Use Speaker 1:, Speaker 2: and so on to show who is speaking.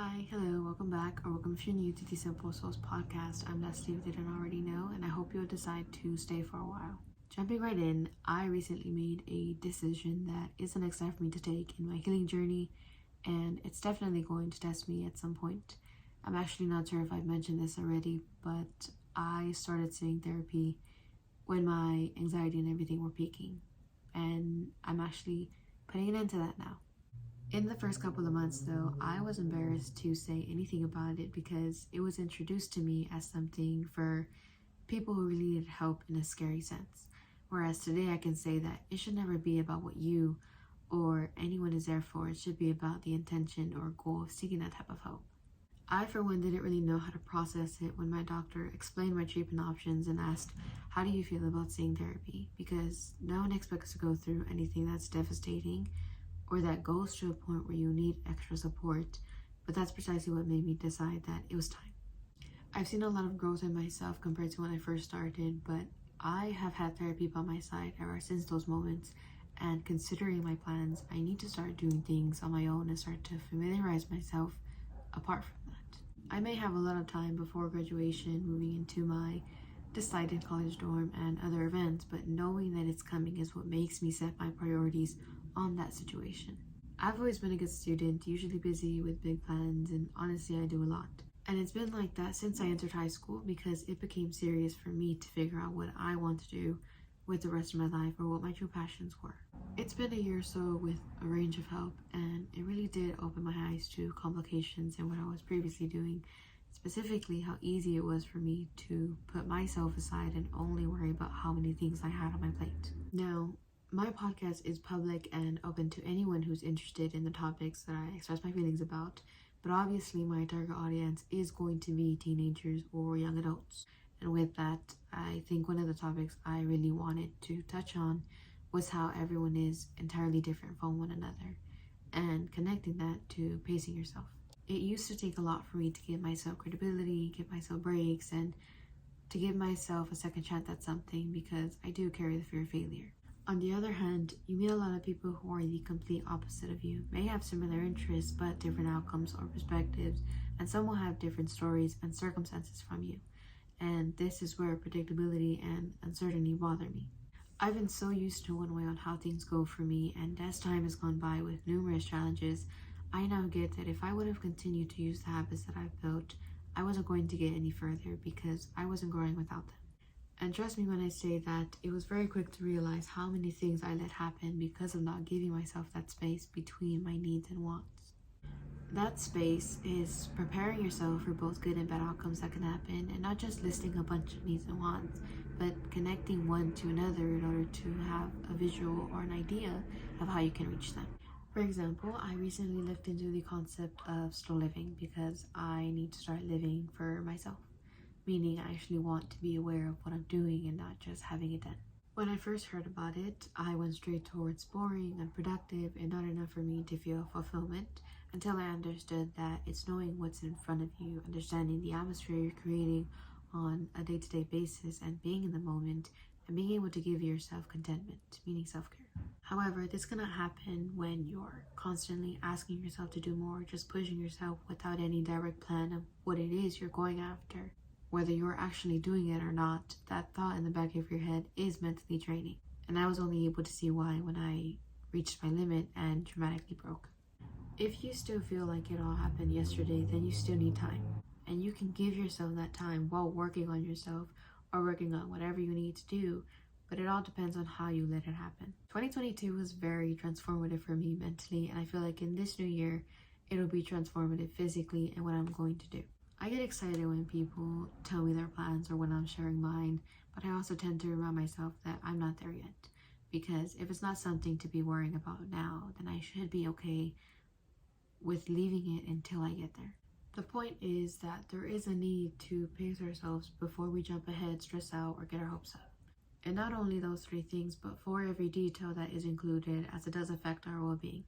Speaker 1: Hi, hello, welcome back, or welcome if you're new to the Simple Souls podcast. I'm Leslie, if you didn't already know, and I hope you'll decide to stay for a while. Jumping right in, I recently made a decision that is the next step for me to take in my healing journey, and it's definitely going to test me at some point. I'm actually not sure if I've mentioned this already, but I started seeing therapy when my anxiety and everything were peaking, and I'm actually putting an end to that now. In the first couple of months, though, I was embarrassed to say anything about it because it was introduced to me as something for people who really needed help in a scary sense. Whereas today I can say that it should never be about what you or anyone is there for. It should be about the intention or goal of seeking that type of help. I, for one, didn't really know how to process it when my doctor explained my treatment options and asked, "How do you feel about seeing therapy?" Because no one expects to go through anything that's devastating or that goes to a point where you need extra support, but that's precisely what made me decide that it was time. I've seen a lot of growth in myself compared to when I first started, but I have had therapy by my side ever since those moments, and considering my plans, I need to start doing things on my own and start to familiarize myself apart from that. I may have a lot of time before graduation, moving into my decided college dorm and other events, but knowing that it's coming is what makes me set my priorities on that situation. I've always been a good student, usually busy with big plans, and honestly, I do a lot. And it's been like that since I entered high school because it became serious for me to figure out what I want to do with the rest of my life or what my true passions were. It's been a year or so with a range of help, and it really did open my eyes to complications in what I was previously doing, specifically how easy it was for me to put myself aside and only worry about how many things I had on my plate. Now, my podcast is public and open to anyone who's interested in the topics that I express my feelings about, but obviously my target audience is going to be teenagers or young adults. And with that, I think one of the topics I really wanted to touch on was how everyone is entirely different from one another, and connecting that to pacing yourself. It used to take a lot for me to give myself credibility, give myself breaks, and to give myself a second chance at something because I do carry the fear of failure. On the other hand, you meet a lot of people who are the complete opposite of you, may have similar interests but different outcomes or perspectives, and some will have different stories and circumstances from you. And this is where predictability and uncertainty bother me. I've been so used to one way on how things go for me, and as time has gone by with numerous challenges, I now get that if I would have continued to use the habits that I've built, I wasn't going to get any further because I wasn't growing without them. And trust me when I say that it was very quick to realize how many things I let happen because of not giving myself that space between my needs and wants. That space is preparing yourself for both good and bad outcomes that can happen, and not just listing a bunch of needs and wants, but connecting one to another in order to have a visual or an idea of how you can reach them. For example, I recently looked into the concept of slow living because I need to start living for myself, meaning I actually want to be aware of what I'm doing and not just having it done. When I first heard about it, I went straight towards boring, unproductive, and not enough for me to feel fulfillment until I understood that it's knowing what's in front of you, understanding the atmosphere you're creating on a day-to-day basis, and being in the moment and being able to give yourself contentment, meaning self-care. However, this cannot happen when you're constantly asking yourself to do more, just pushing yourself without any direct plan of what it is you're going after. Whether you're actually doing it or not, that thought in the back of your head is mentally draining. And I was only able to see why when I reached my limit and dramatically broke. If you still feel like it all happened yesterday, then you still need time. And you can give yourself that time while working on yourself or working on whatever you need to do, but it all depends on how you let it happen. 2022 was very transformative for me mentally, and I feel like in this new year, it'll be transformative physically and what I'm going to do. I get excited when people tell me their plans or when I'm sharing mine, but I also tend to remind myself that I'm not there yet. Because if it's not something to be worrying about now, then I should be okay with leaving it until I get there. The point is that there is a need to pace ourselves before we jump ahead, stress out, or get our hopes up. And not only those three things, but for every detail that is included, as it does affect our well-being.